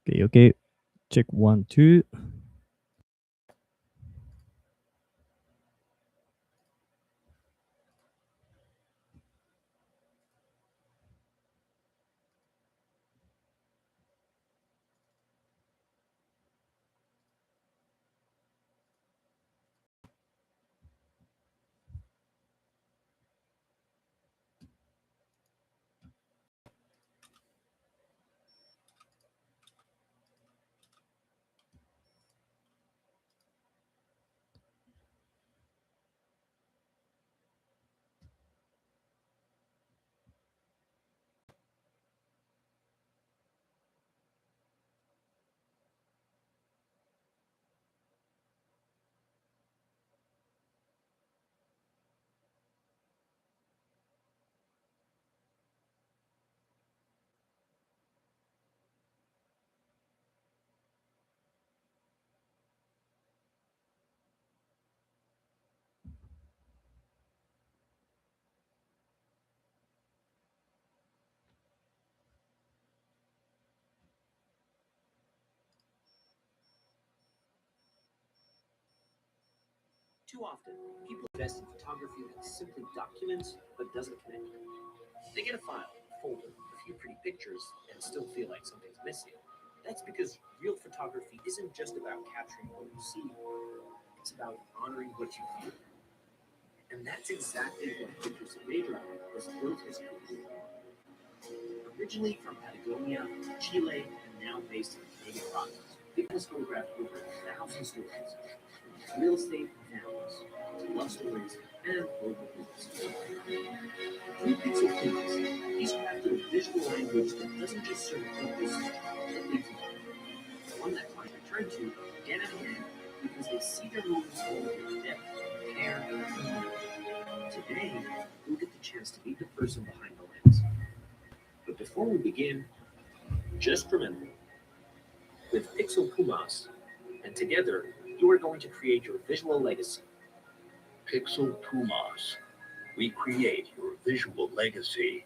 Okay, okay. Check 1, 2. Too often, people invest in photography that simply documents but doesn't connect. They get a file, a folder, a few pretty pictures, and still feel like something's missing. That's because real photography isn't just about capturing what you see, it's about honoring what you feel. And that's exactly what Victor Saavedra has built his career. Originally from Patagonia, Chile, and now based in Canadian Rockies, Victor has photographed over 1,000 stories, from real estate and families, to love stories and global business. Through pixel films, he's crafted a visual language that doesn't just serve a purpose, it leaves a mark. One that clients return to again and again because they see their moments full of depth, care, and meaning. Today, we'll get the chance to meet the person behind the lens. But before we begin, just remember, with Pixel Pumas, and together, you are going to create your visual legacy. Pixel Pumas, we create your visual legacy.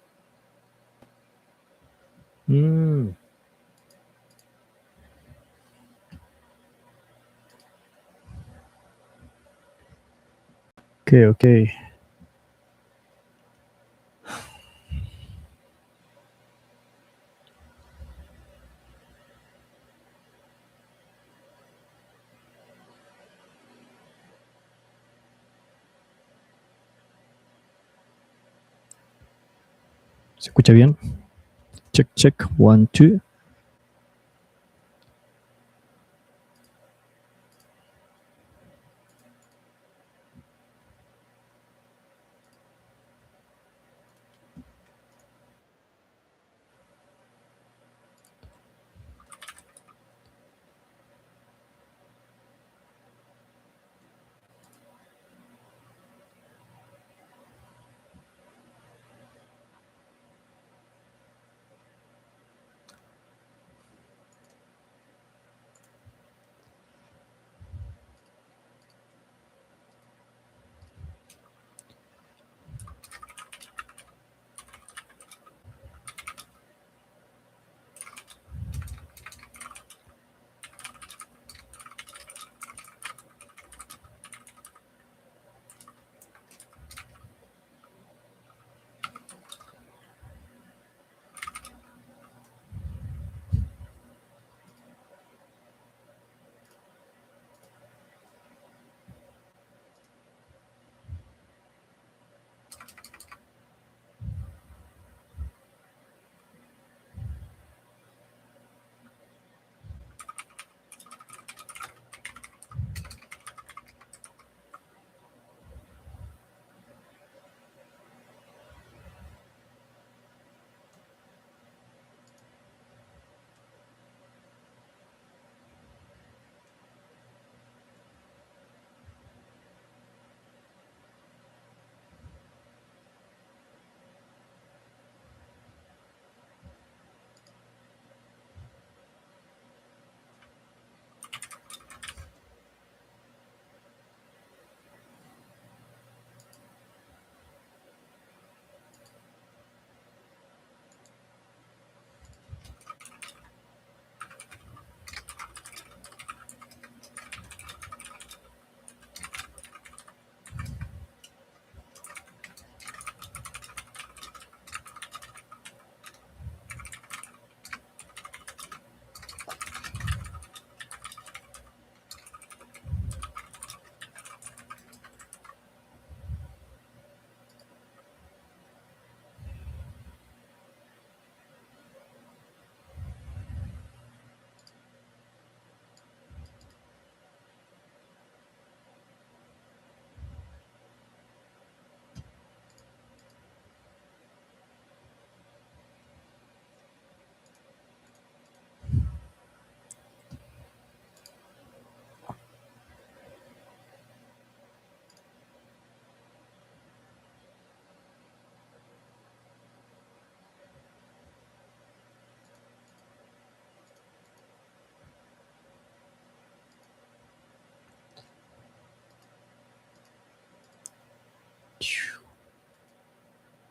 Mm. Okay, okay. ¿Se escucha bien? Check, check. 1, 2.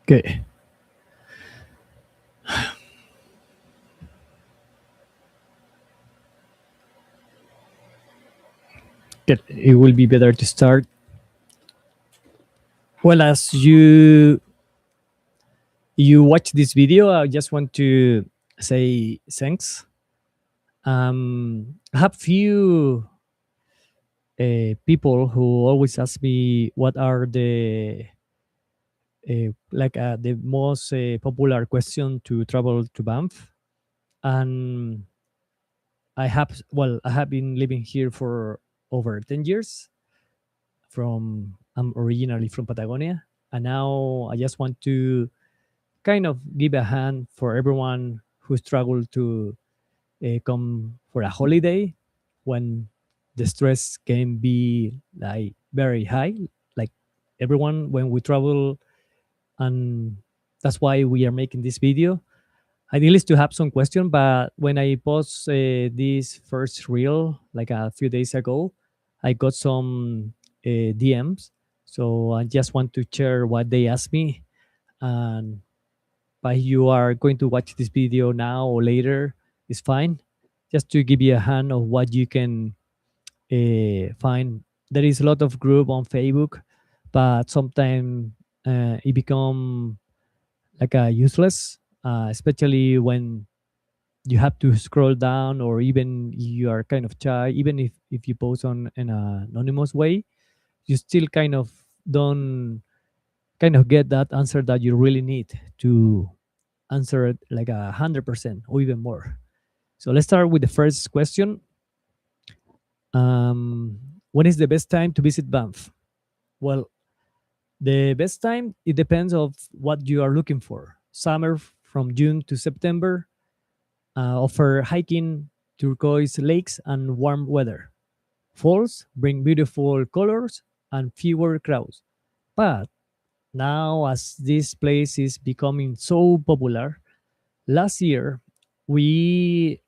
Okay. Good. It will be better to start. Well, as you watch this video, I just want to say thanks. I have few people who always ask me what are the most popular question to travel to Banff, and I have been living here for over 10 years. I'm originally from Patagonia, and now I just want to kind of give a hand for everyone who struggled to come for a holiday when the stress can be like very high, like everyone when we travel, and that's why we are making this video. Ideally is to have some question, but when I post this first reel like a few days ago, I got some DMs, so I just want to share what they asked me. And but you are going to watch this video now or later, it's fine. Just to give you a hand of what you can find. There is a lot of group on Facebook, but sometimes it become like a useless, especially when you have to scroll down, or even you are kind of shy. Even if you post on in an anonymous way, you still kind of don't kind of get that answer that you really need to answer it like 100% or even more. So let's start with the first question. um, when is the best time to visit Banff? Well, the best time, it depends of what you are looking for. Summer from June to September offer hiking, turquoise lakes, and warm weather. Falls bring beautiful colors and fewer crowds. But now, as this place is becoming so popular, last year we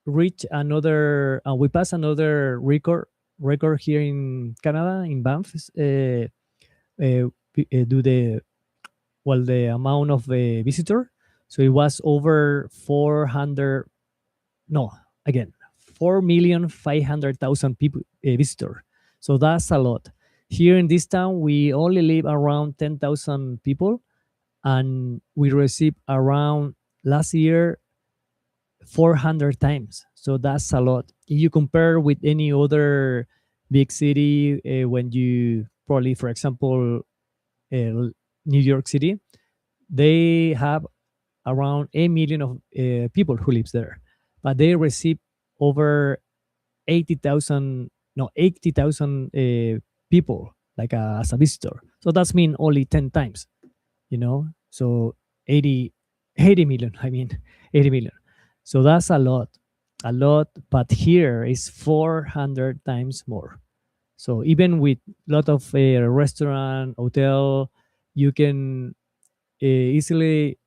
we passed another record here in Canada, in Banff, do the amount of visitor. So it was over 400, no, again, 4,500,000 people visitor. So that's a lot. Here in this town, we only live around 10,000 people, and we received around last year 400 times. So that's a lot. If you compare with any other big city, when you probably, for example, New York City, they have around 8 million of people who lives there, but they receive over 80,000, no, 80,000 people like as a visitor. So that's mean only 10 times, so 80, 80 million, I mean, 80 million. So that's a lot, but here is 400 times more. So even with lot of restaurant, hotel, you can easily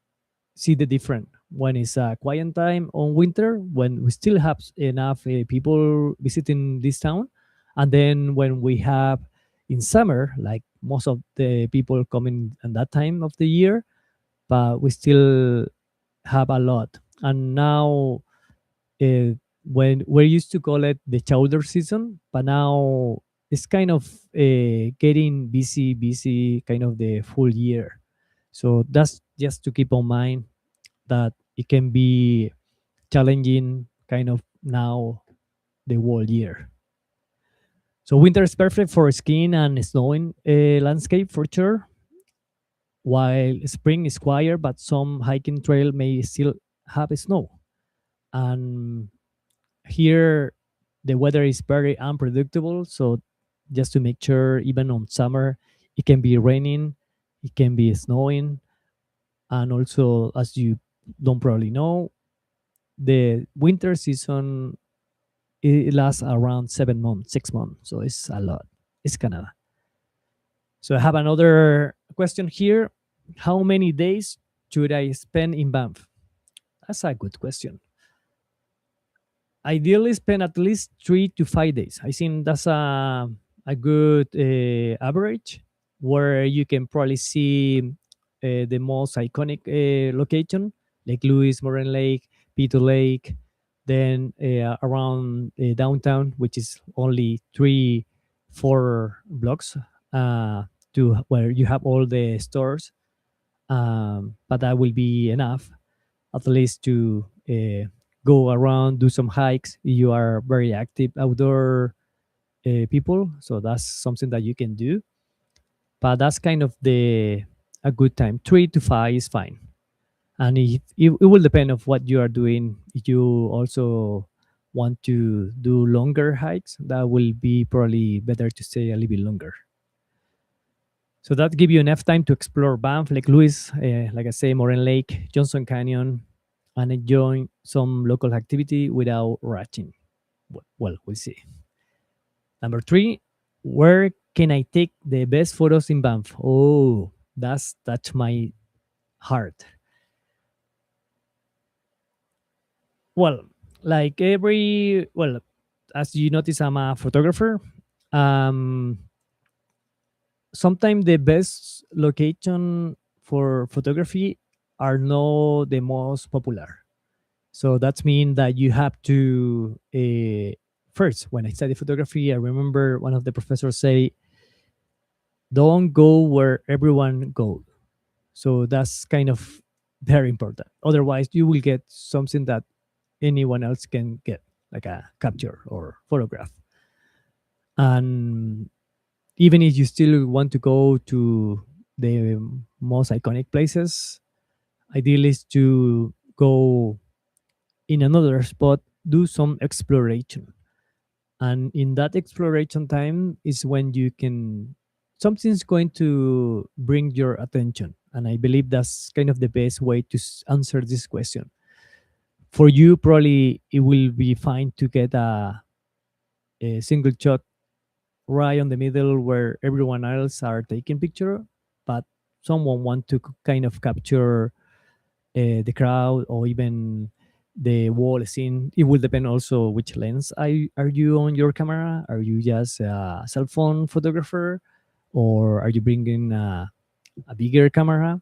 see the difference when it's a quiet time on winter, when we still have enough people visiting this town, and then when we have in summer, like most of the people coming at that time of the year, but we still have a lot. And now, uh, when we used to call it the chowder season, but now it's kind of getting busy kind of the full year. So that's just to keep on mind that it can be challenging kind of now the whole year. So winter is perfect for skiing and snowing landscape for sure, while spring is quiet, but some hiking trail may still have snow. And here the weather is very unpredictable, so just to make sure, even on summer, it can be raining, it can be snowing, and also, as you don't probably know, the winter season, it lasts around 7 months, 6 months. So it's a lot. It's Canada. So I have another question here. How many days should I spend in Banff? That's a good question. Ideally, spend at least 3 to 5 days. I think that's a good average, where you can probably see the most iconic location, like Louise, Moraine Lake, Pito Lake, then around downtown, which is only 3 4 blocks to where you have all the stores. But that will be enough, at least to go around, do some hikes. You are very active outdoor people, so that's something that you can do. But that's kind of the a good time. 3 to 5 is fine, and it will depend of what you are doing. If you also want to do longer hikes, that will be probably better to stay a little bit longer. So that give you enough time to explore Banff, Lake Louise, like I say, Moraine Lake, Johnson Canyon, and enjoy some local activity without rushing. Well, we'll see. Number 3, where can I take the best photos in Banff? Oh, that's my heart. Well, like as you notice, I'm a photographer. Um, Sometimes the best location for photography are not the most popular. So that means that you have to first. When I study photography, I remember one of the professors say, "Don't go where everyone goes." So that's kind of very important. Otherwise, you will get something that anyone else can get, like a capture or photograph. And even if you still want to go to the most iconic places, ideal is to go in another spot, do some exploration. And in that exploration time is when you can, something's going to bring your attention. And I believe that's kind of the best way to answer this question. For you, probably it will be fine to get a single shot right on the middle where everyone else are taking picture, but someone want to kind of capture the crowd or even the wall scene. It will depend also which lens are you on your camera. Are you just a cell phone photographer, or are you bringing a bigger camera?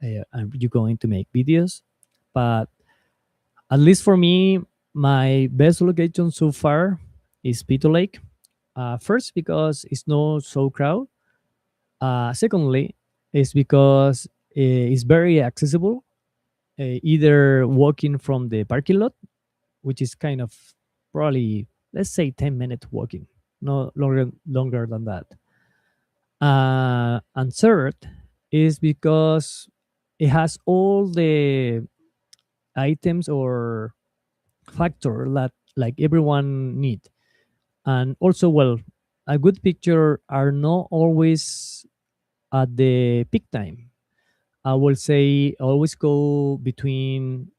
Are you going to make videos? But at least for me, my best location so far is Pito Lake. First, because it's not so crowded. Secondly, is because it's very accessible, either walking from the parking lot, which is kind of probably, let's say, 10 minute walking, no longer than that. And third is because it has all the items or factor that like everyone need. And also, well, a good picture are not always at the peak time. I will say always go between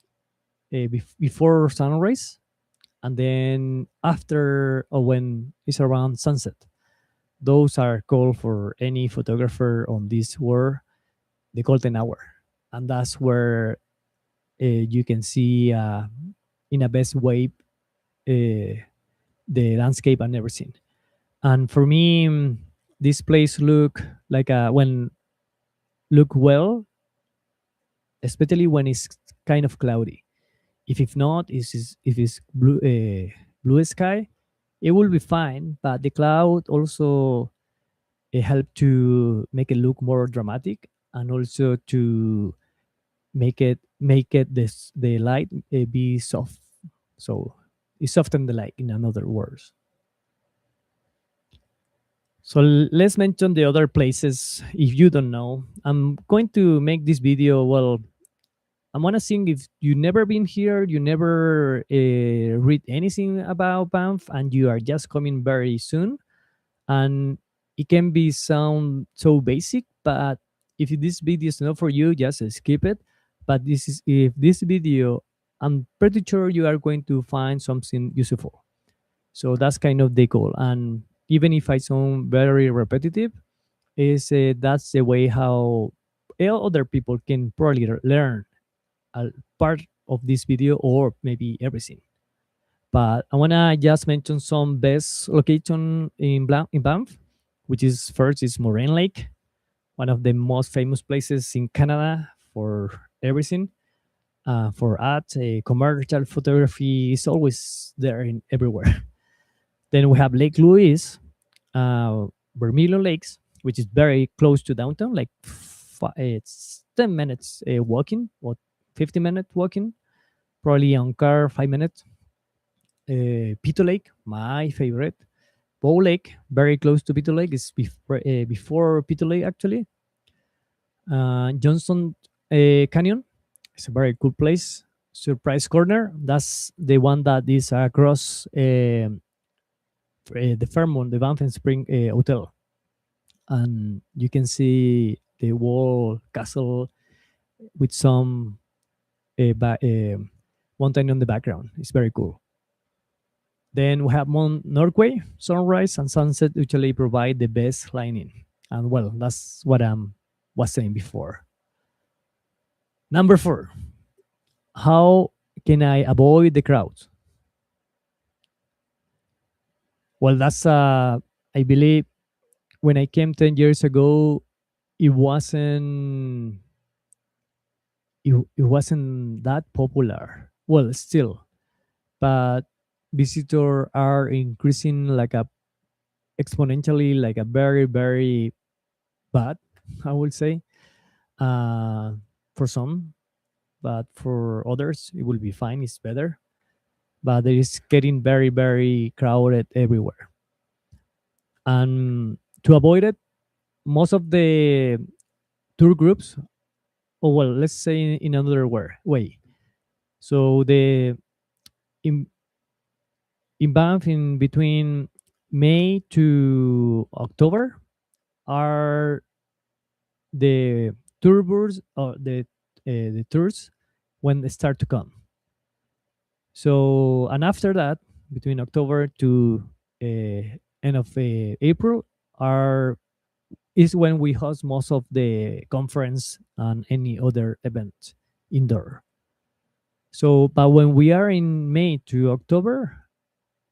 before sunrise and then after, or when it's around sunset. Those are called for any photographer on this world the golden hour, and that's where you can see in a best way the landscape and everything. And for me, this place look like when look well, especially when it's kind of cloudy. If not, if it's blue sky, it will be fine. But the cloud also help to make it look more dramatic, and also to make it this the light be soft. So it soften the light. In other words. So let's mention the other places if you don't know. I'm going to make this video. Well, I'm gonna think if you never been here, you never read anything about Banff, and you are just coming very soon, and it can be sound so basic. But if this video is not for you, just skip it. But this is if this video, I'm pretty sure you are going to find something useful. So that's kind of the goal. And even if I sound very repetitive, is that's the way how other people can probably learn a part of this video or maybe everything. But I wanna just mention some best location in Banff, which is first is Moraine Lake. one of the most famous places in Canada for everything. For art, commercial photography is always there in everywhere. Then we have Lake Louise, Vermilion Lakes, which is very close to downtown. Like it's 10 minutes walking or 50 minutes walking, probably on car 5 minutes. Pito Lake, my favorite. Bow Lake, very close to Pito Lake, is before Pito Lake actually. Johnson Canyon, it's a very cool place. Surprise Corner, that's the one that is across the Fairmont, the Banff Spring Hotel, and you can see the wall castle with some mountain on the background. It's very cool. Then we have Mount Norquay. Sunrise and sunset usually provide the best lighting, and well, that's what I was saying before. Number 4, how can I avoid the crowds? Well, that's I believe when I came 10 years ago, it wasn't it wasn't that popular. Well, still, but visitors are increasing like a exponentially, like a very very bad, I would say. Uh, for some, but for others, it will be fine. It's better, but it is getting very very crowded everywhere. And to avoid it, most of the tour groups, oh well, let's say in another way. So the in in Banff, in between May to October, are the tour tours or the tours when they start to come. So and after that, between October to end of April, are is when we host most of the conference and any other event indoor. So, but when we are in May to October,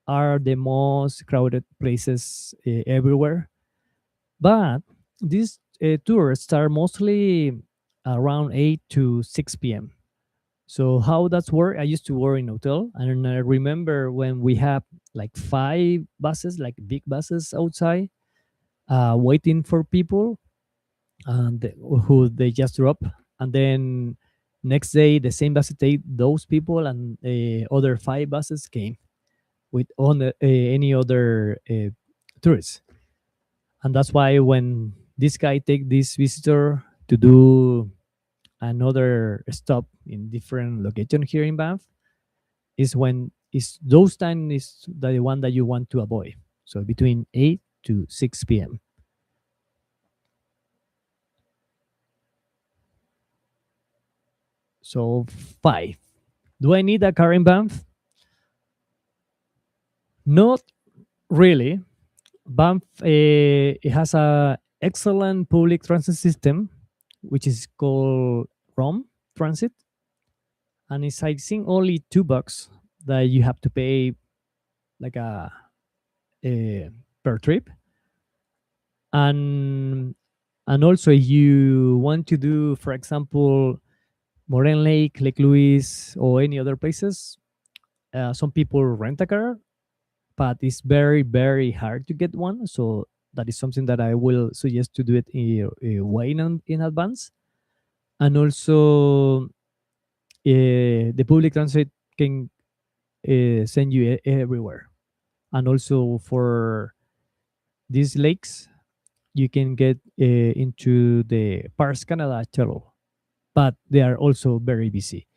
are the most crowded places everywhere. But these tours start mostly around 8 to 6 p.m. So how that's work? I used to work in hotel, and I remember when we have like 5 buses, like big buses outside, waiting for people, and who they just drop, and then next day the same bus take those people, and other 5 buses came with on any other tourists. And that's why when this guy take this visitor to do another stop in different location here in Banff, is when is those time is the one that you want to avoid. So between 8 to 6 p.m. So 5. Do I need a car in Banff? Not really. Banff it has a excellent public transit system, which is called ROM Transit, and it's I think only $2 that you have to pay, like a per trip. And also if you want to do, for example, Moraine Lake, Lake Louise, or any other places, some people rent a car, but it's very very hard to get one. So that is something that I will suggest to do it way in advance. And also the public transit can send you everywhere. And also for these lakes, you can get into the Parks Canada shuttle, but they are also very busy.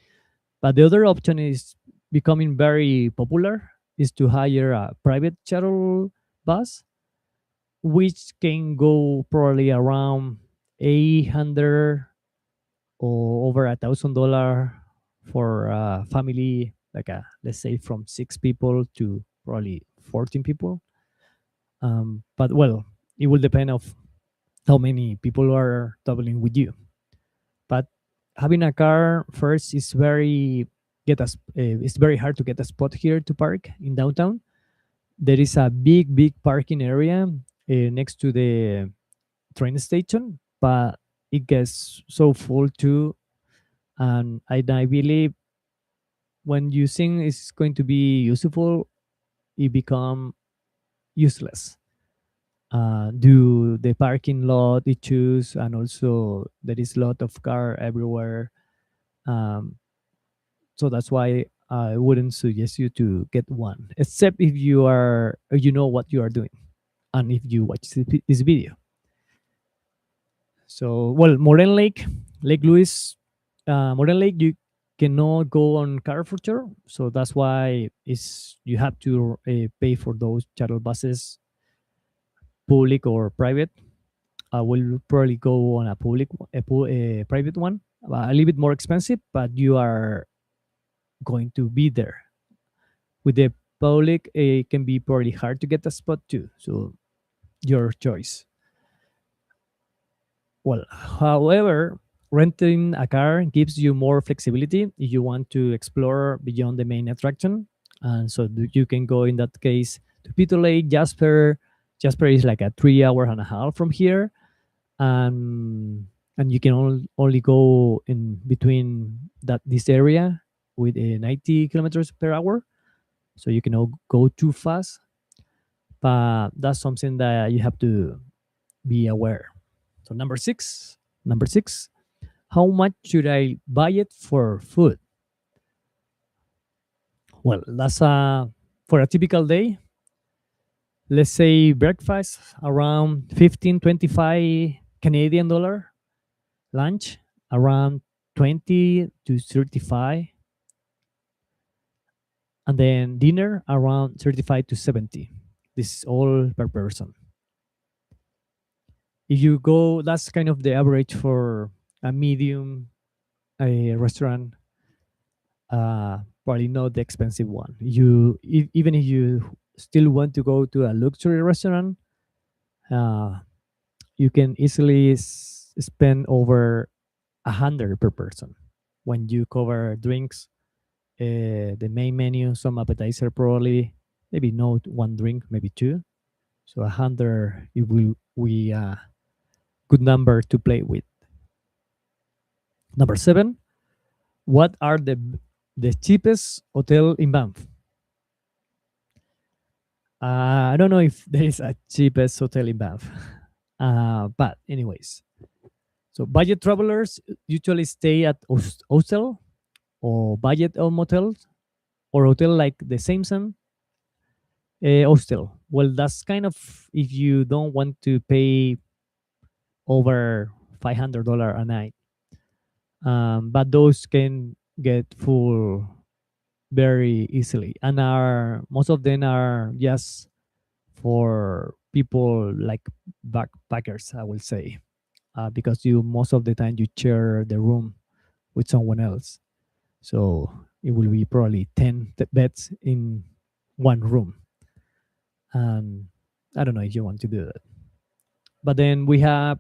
But the other option is becoming very popular, is to hire a private shuttle bus, which can go probably around 800 or over $1,000 for a family, like a, let's say from 6 people to probably 14 people. But well, it will depend of how many people are traveling with you. But having a car first is very it's very hard to get a spot here to park in downtown. There is a big parking area next to the train station, but it gets so full too. And I believe when you think it's going to be useful, it become useless. Do the parking lot issues, and also there is a lot of car everywhere. Um, so that's why I wouldn't suggest you to get one, except if you know what you are doing, and if you watch this video. So, well, Moraine Lake, Lake Louise, Moraine Lake, you cannot go on car for sure. So that's why is you have to pay for those shuttle buses, public or private. I will probably go on a a private one, a little bit more expensive, but you are going to be there. With the public, it can be probably hard to get a spot too. So your choice. Well, however, renting a car gives you more flexibility if you want to explore beyond the main attraction. And so you can go in that case to Peter Lake, Jasper. Jasper is like a 3 hour and a half from here. And you can only go in between this area with 90 kilometers per hour. So you cannot go too fast. But that's something that you have to be aware. So number six, how much should I buy it for food? Well, that's for a typical day. Let's say breakfast around 15-25 Canadian dollar, lunch around 20 to 35, and then dinner around 35 to 70. This is all per person. If you go, that's kind of the average for a medium a restaurant, probably not the expensive one. Even if you still want to go to a luxury restaurant, uh, you can easily spend over 100 per person when you cover drinks, the main menu, some appetizer, probably maybe not one drink, maybe two. So 100 it will be a good number to play with. Number seven, what are the cheapest hotel in Banff? I don't know if there is a cheapest hotel in Banff, but anyways, so budget travelers usually stay at hostel or budget motels or hotel like the Samson hostel. Well, that's kind of if you don't want to pay over $500 a night, but those can get full very easily, and are most of them are just for people like backpackers, I will say, because you most of the time you share the room with someone else. So it will be probably 10 beds in one room. And I don't know if you want to do that. But then we have,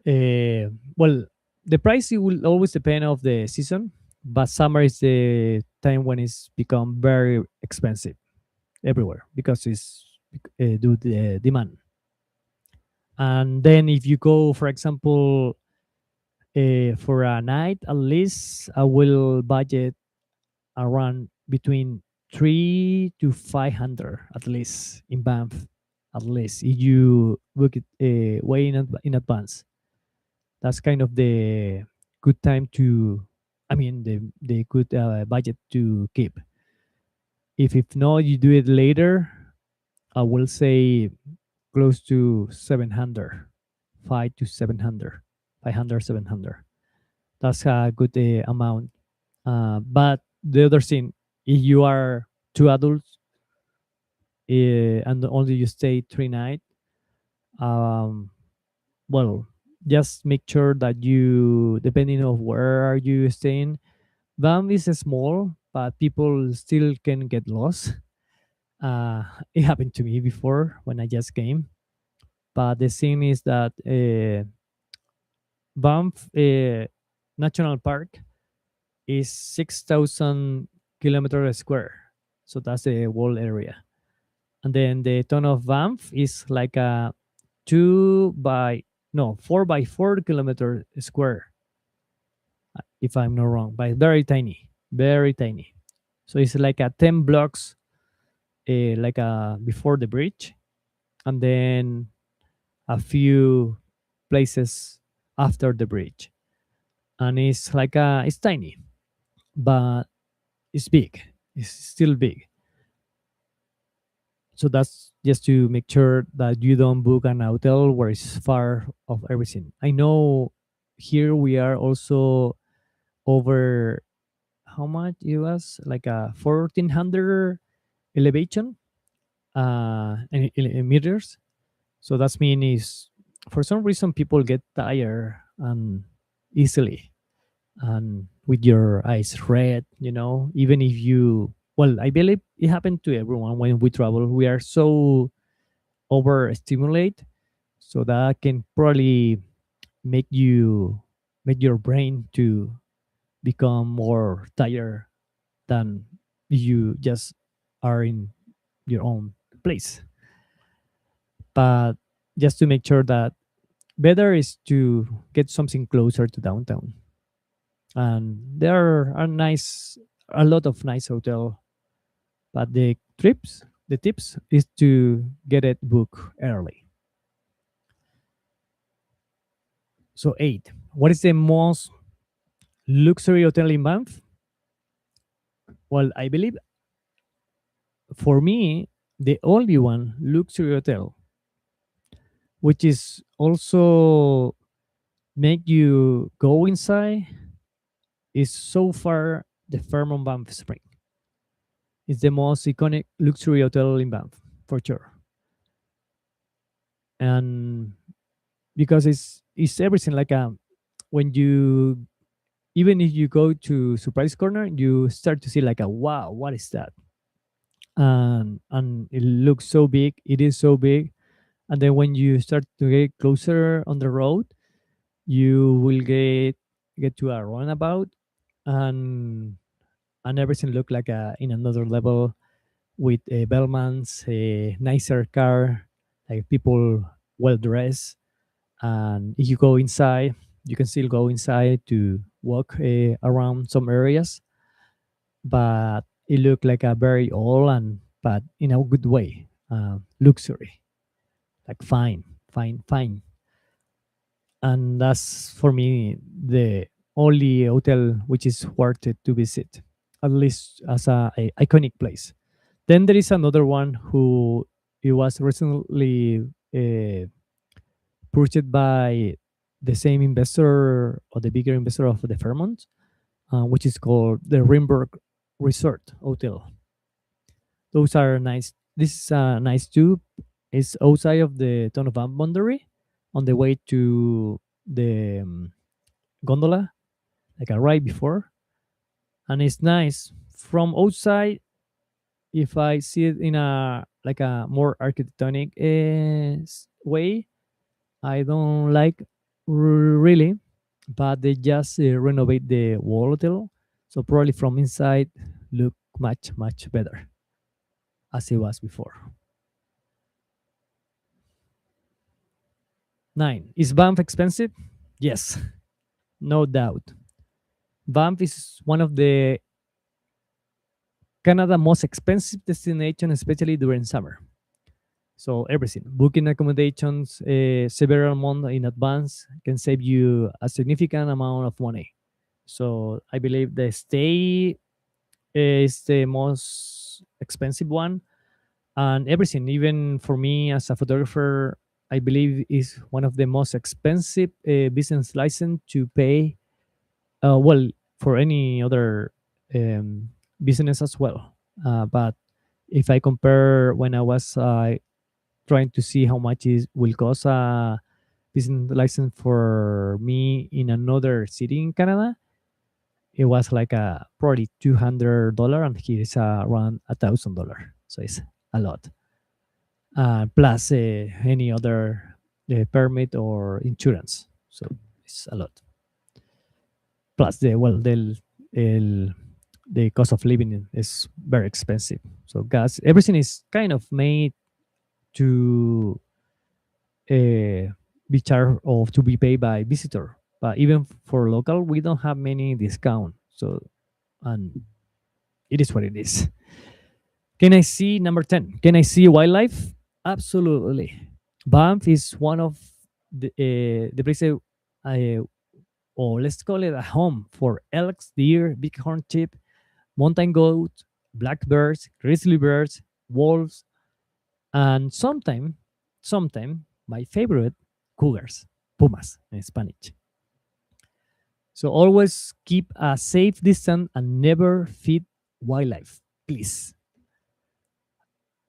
well, the price it will always depend of the season, but summer is the time when it's become very expensive everywhere because it's due to the demand. And then if you go, for example, for a night, at least I will budget around between 3 to 500 at least in Banff. At least if you book it way in advance, that's kind of the good time to. I mean, the good budget to keep. If not, you do it later. I will say close to 700, 5 to 700, 500, 700. That's a good amount. But the other thing, if you are two adults and only you stay 3 nights, um, well, just make sure that you, depending on where are you staying, Banff is small, but people still can get lost. It happened to me before when I just came. But the thing is that Banff National Park is 6,000 kilometers square. So that's the whole area. And then the town of Banff is like a 2 by no, 4 by 4 kilometer square, if I'm not wrong, but very tiny, very tiny. So it's like a 10 blocks, like before the bridge, and then a few places after the bridge, and it's tiny, but it's big. It's still big. So that's just to make sure that you don't book an hotel where it's far of everything. I know here we are also over how much it was, like a 1400 elevation, in meters. So that's mean is for some reason people get tired and easily, and with your eyes red, even if you, well, I believe it happened to everyone when we travel. We are so overstimulate, so that can probably make you make your brain to become more tired than you just are in your own place. But just to make sure that better is to get something closer to downtown, and there are nice, a lot of nice hotel, but the tips is to get it book early. So 8, what is the most luxury hotel in Banff? Well, I believe for me, the only one luxury hotel, which is also make you go inside, is so far the Fairmont Banff Spring. It's the most iconic luxury hotel in Banff, for sure. And because it's everything, like when you, even if you go to Surprise Corner, you start to see like a wow, what is that? And it looks so big. It is so big. And then when you start to get closer on the road, you will get to a runabout, and and everything look like in another level, with Bellman's, a nicer car, like people well dressed. And if you go inside, you can still go inside to walk around some areas, but it looked like a very old, and but in a good way, luxury, like fine, fine, fine. And that's for me the only hotel which is worth it to visit, at least as a iconic place. Then there is another one who it was recently uh, purchased by the same investor, or the bigger investor of the Fairmont, which is called the Rimberg Resort Hotel. Those are nice. This is nice too. It's outside of the town of Banff boundary, on the way to the gondola, like right before, and it's nice from outside. If I see it in a like a more architectonic way, I don't like really, but they just renovate the wall hotel, so probably from inside look much better as it was before. 9, is Banff expensive? Yes, no doubt. Banff is one of the Canada most expensive destination, especially during summer. So everything, booking accommodations several months in advance can save you a significant amount of money. So I believe the stay is the most expensive one, and everything, even for me as a photographer, I believe is one of the most expensive business license to pay. Well, for any other um, business as well. But if I compare when I was trying to see how much is will cost a business license for me in another city in Canada, it was like a probably $200, and here is around $1,000. So it's a lot. Plus any other permit or insurance. So it's a lot. Plus the cost of living is very expensive. So gas, everything is kind of made to uh, be charged or to be paid by visitor. But even for local, we don't have many discount. So, and it is what it is. Can I see number 10? Can I see wildlife? Absolutely. Banff is one of the places, uh, or let's call it a home for elks, deer, bighorn sheep, mountain goats, black bears, grizzly bears, wolves, and sometime my favorite, cougars, pumas in Spanish. So always keep a safe distance and never feed wildlife, please.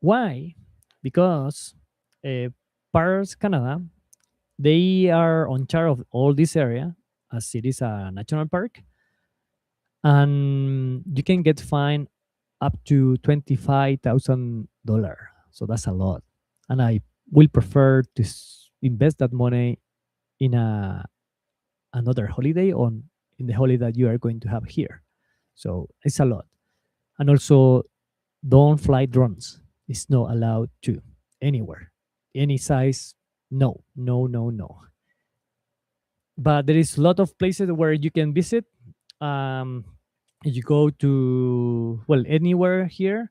Why? Because uh, Parks Canada, they are on charge of all this area as it is a national park, and you can get fined up to $25,000. So that's a lot, and I will prefer to invest that money in another holiday on in the holiday that you are going to have here. So it's a lot, and also don't fly drones. It's not allowed to anywhere, any size. No, no, no, no. But there is a lot of places where you can visit. Um, you go to, well, anywhere here.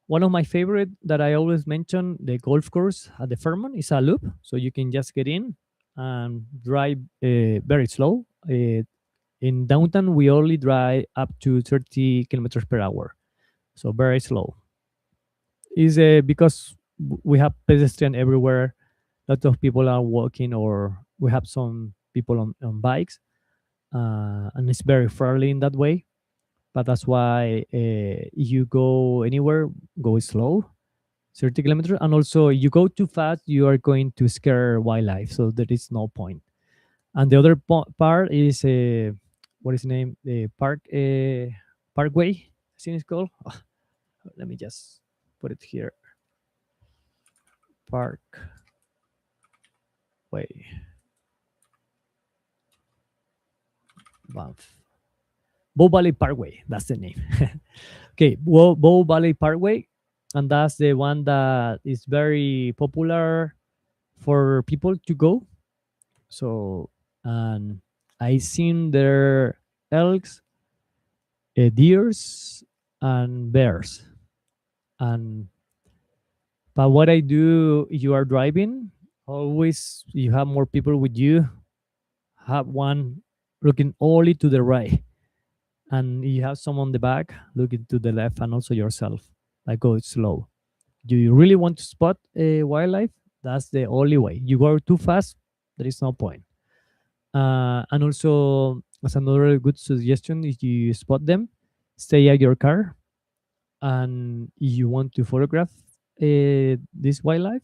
One of my favorite that I always mention, the golf course at the Fairmont, is a loop, so you can just get in and drive very slow. In downtown, we only drive up to 30 kilometers per hour, so very slow. Is because we have pedestrian everywhere. Lots of people are walking, or we have some people on bikes, and it's very friendly in that way. But that's why you go anywhere, go slow, 30 kilometers, and also you go too fast, you are going to scare wildlife. So there is no point. And the other part is what is the name? The Parkway. I think it's called. Let me just put it here. Parkway. Banff. Bow Valley Parkway. That's the name. Okay, Bow Valley Parkway, and that's the one that is very popular for people to go. So, and I seen there elks, deers, and bears. And but what I do, you are driving, always you have more people with you. Have one looking only to the right, and you have someone on the back looking to the left, and also yourself. Like go slow. Do you really want to spot a wildlife? That's the only way. You go too fast, there is no point. And also, as another good suggestion, if you spot them, stay at your car, and if you want to photograph this wildlife,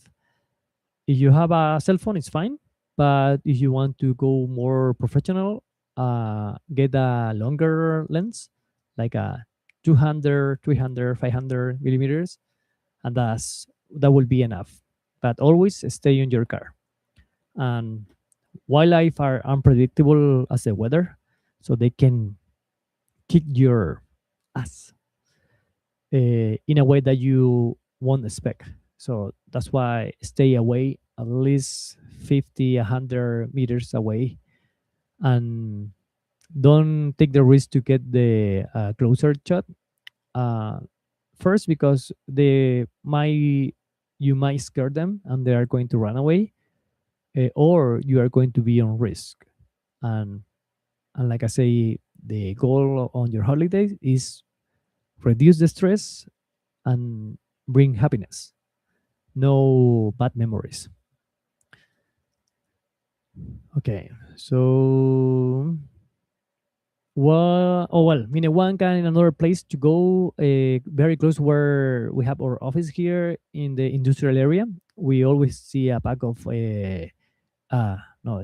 if you have a cell phone, it's fine. But if you want to go more professional, get a longer lens, like a 200, 300, 500 millimeters, and that will be enough. But always stay in your car. And wildlife are unpredictable as the weather, so they can kick your ass in a way that you won't expect. So that's why stay away at least 50, 100 meters away, and don't take the risk to get the closer shot. Uh, First, because they might you might scare them and they are going to run away, or you are going to be on risk. And and like I say, the goal on your holidays is reduce the stress and bring happiness, no bad memories. Okay, so Minnewanka and another place to go, very close where we have our office here in the industrial area. We always see a pack of no,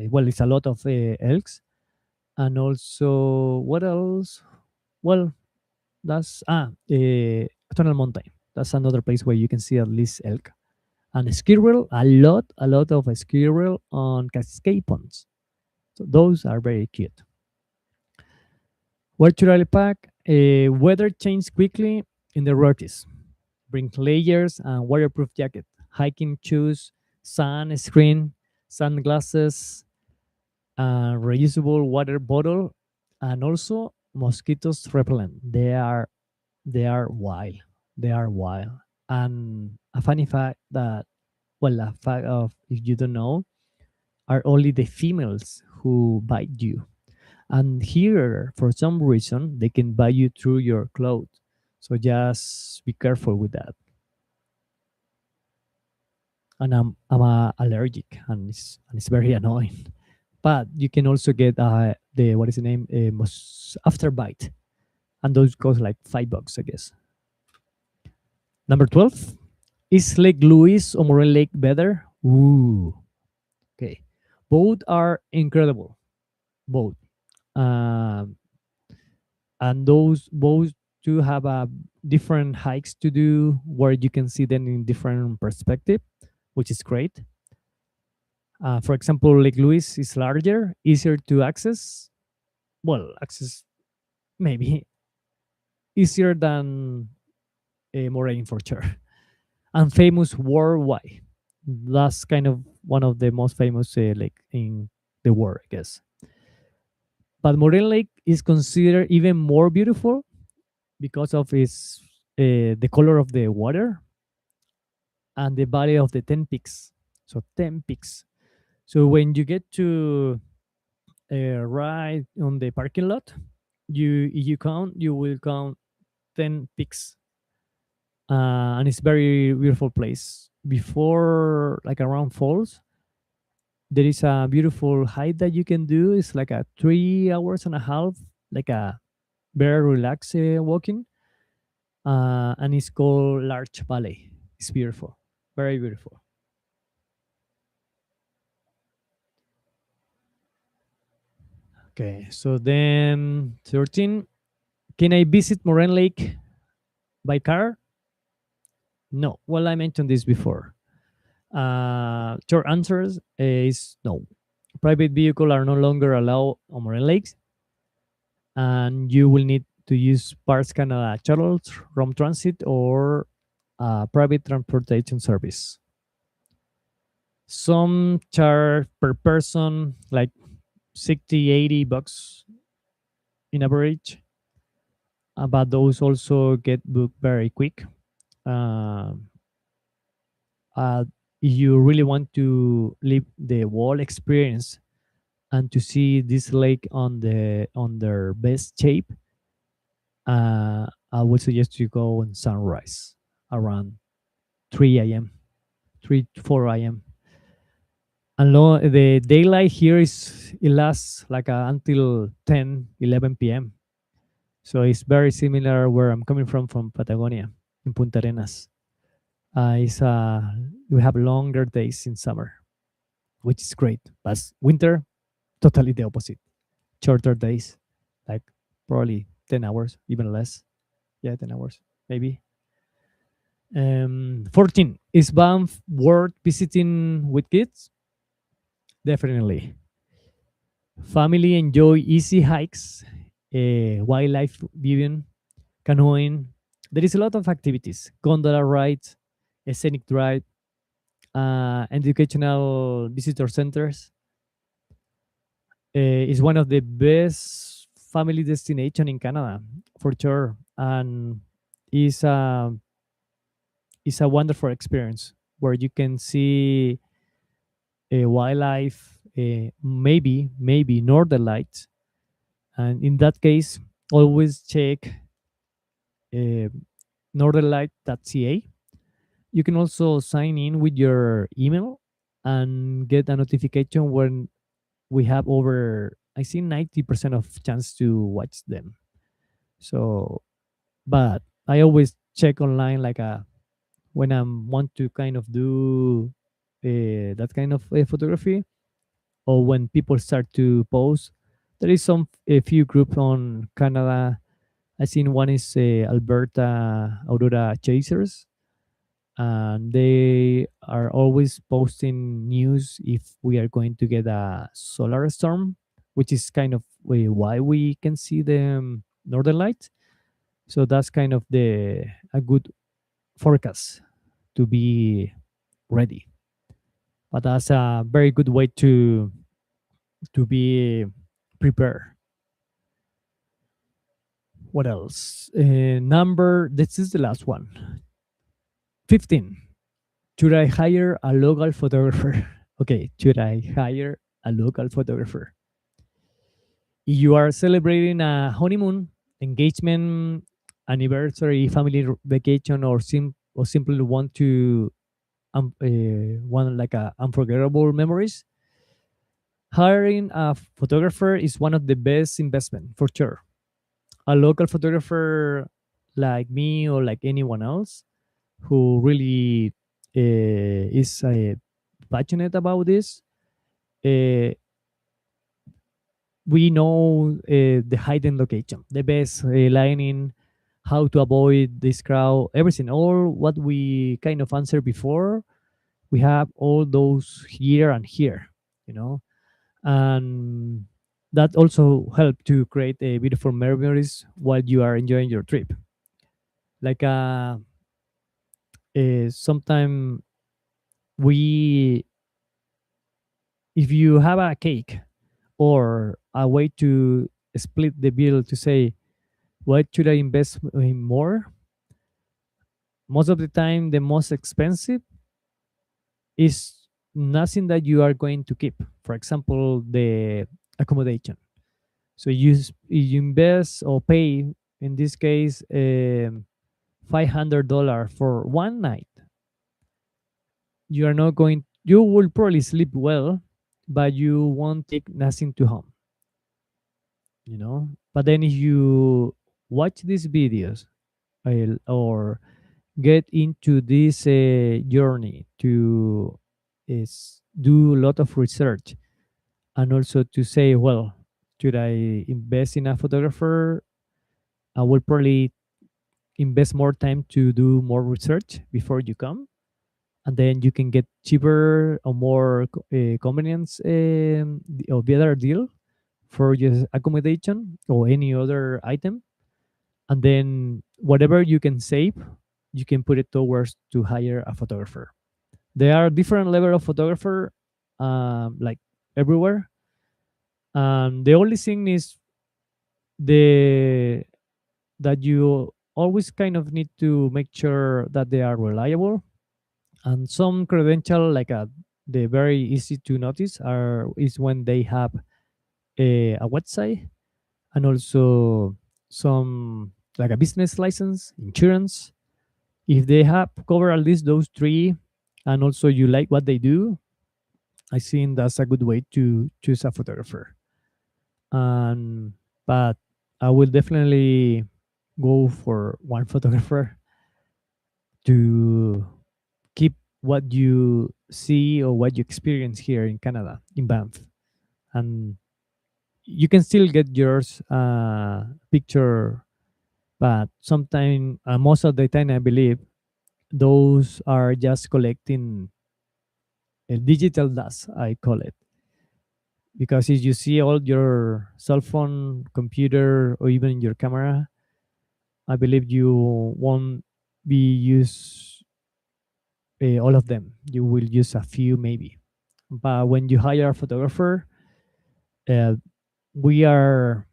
well, it's a lot of elks, and also what else? Well, that's Tunnel Mountain. That's another place where you can see at least elk and squirrel. A lot of squirrel on Cascade Ponds. So those are very cute. Where to pack? Weather changes quickly in the Rockies. Bring layers and waterproof jacket, hiking shoes, sun screen, sunglasses, reusable water bottle, and also mosquitoes repellent. They are wild. They are wild. And a funny fact that, well, a fact of, if you don't know, are only the females who bite you. And here, for some reason, they can bite you through your clothes. So just be careful with that. And I'm allergic, and it's very annoying. But you can also get the, what is the name, after bite, and those cost like $5, I guess. Number 12, is Lake Louise or Moraine Lake better? Ooh, okay. Both are incredible. Both. Um, and those both do have different hikes to do where you can see them in different perspective, which is great. For example, Lake Louise is larger, easier to access. Well, access maybe easier than Moraine for sure, and famous worldwide. That's kind of one of the most famous lake in the world, I guess. But Moraine Lake is considered even more beautiful because of its the color of the water and the valley of the 10 peaks. So 10 peaks. So when you get to ride on the parking lot, you will count 10 peaks, and it's very beautiful place. Before, like around falls, there is a beautiful hike that you can do. It's like a 3 hours and a half, like a very relaxed walking, and it's called Larch Valley. It's beautiful, very beautiful. Okay, so then 13. Can I visit Moraine Lake by car? No. Well, I mentioned this before. Short answers is no. Private vehicles are no longer allowed on Moraine Lakes, and you will need to use Parks Canada shuttles, Rom Transit, or private transportation service. Some charge per person like 60, $80 in average, but those also get booked very quick. Um, uh, if you really want to live the whole experience and to see this lake on their best shape, I would suggest you go on sunrise around 3 a.m., 3 to 4 a.m. And the daylight here is it lasts like until 10, 11 p.m. So it's very similar where I'm coming from Patagonia, in Punta Arenas. It's we have longer days in summer, which is great. But winter, totally the opposite. Shorter days, like probably 10 hours, even less. Yeah, 10 hours, maybe. 14. Is Banff worth visiting with kids? Definitely. Family enjoy easy hikes, wildlife viewing, canoeing. There is a lot of activities: gondola rides, a scenic drive, educational visitor centers. Is one of the best family destination in Canada for sure, and is a is a wonderful experience where you can see wildlife, maybe northern lights, and in that case, always check uh, northernlight.ca. You can also sign in with your email and get a notification when we have over, I see, 90% of chance to watch them. So, but I always check online like when I want to kind of do that kind of photography, or when people start to post. There is a few groups on Canada. I seen one is Alberta Aurora Chasers, and they are always posting news if we are going to get a solar storm, which is kind of why we can see the northern lights. So that's kind of the a good forecast to be ready. But that's a very good way to be prepared. What else? Number, this is the last one. 15. Should I hire a local photographer? Okay, should I hire a local photographer? If you are celebrating a honeymoon, engagement, anniversary, family vacation, or simply want like a unforgettable memories, hiring a photographer is one of the best investment for sure. A local photographer like me or like anyone else who really is passionate about this, uh, we know the hidden location, the best lighting, how to avoid this crowd, everything, all what we kind of answered before. We have all those here and here, you know, and that also help to create a beautiful memories while you are enjoying your trip. Like sometime we, if you have a cake or a way to split the bill to say what should I invest in more, most of the time the most expensive is nothing that you are going to keep. For example, the accommodation. So you invest or pay, in this case, $500 for one night. You are not going. You will probably sleep well, but you won't take nothing to home. You know. But then if you watch these videos or get into this journey to is do a lot of research, and also to say, well, should I invest in a photographer? I will probably invest more time to do more research before you come, and then you can get cheaper or more convenience or better deal for your accommodation or any other item, and then whatever you can save, you can put it towards to hire a photographer. There are different level of photographer, like everywhere. The only thing is the that you always kind of need to make sure that they are reliable, and some credential like the very easy to notice are is when they have a website, and also some like a business license, insurance. If they have covered at least those three, and also you like what they do, I think that's a good way to choose a photographer. And but I will definitely go for one photographer to keep what you see or what you experience here in Canada, in Banff. And you can still get yours picture, but sometimes, most of the time, I believe those are just collecting digital dust, I call it. Because if you see all your cell phone, computer, or even your camera, I believe you won't be use all of them. You will use a few maybe. But when you hire a photographer, uh, we are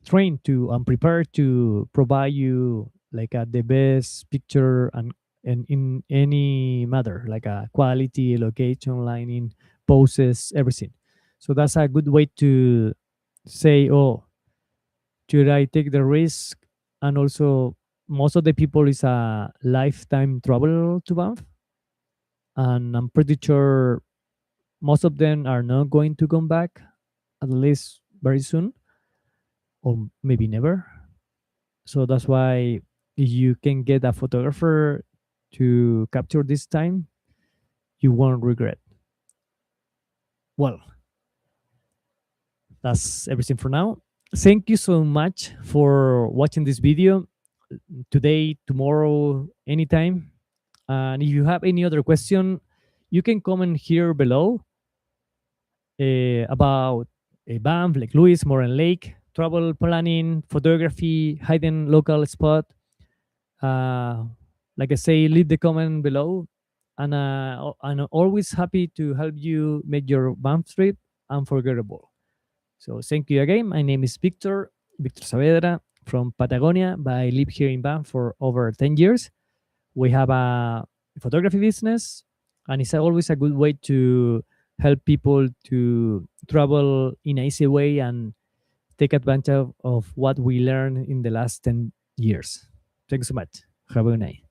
trained to and prepared to provide you like the best picture and in any matter, like a quality, location, lighting, poses, everything. So that's a good way to say, oh, should I take the risk? And also, most of the people is a lifetime travel to Banff, and I'm pretty sure most of them are not going to come back, at least very soon, or maybe never. So that's why if you can get a photographer to capture this time, you won't regret. Well, that's everything for now. Thank you so much for watching this video today, tomorrow, anytime. And if you have any other question, you can comment here below about Banff, like Louise, Moraine Lake, travel planning, photography, hidden local spot. Uh, like I say, leave the comment below, and always happy to help you make your Banff trip unforgettable. So thank you again. My name is Victor Saavedra from Patagonia, but I live here in Banff for over 10 years. We have a photography business, and it's always a good way to help people to travel in an easy way and take advantage of what we learned in the last 10 years. Thanks so much. Have a good night.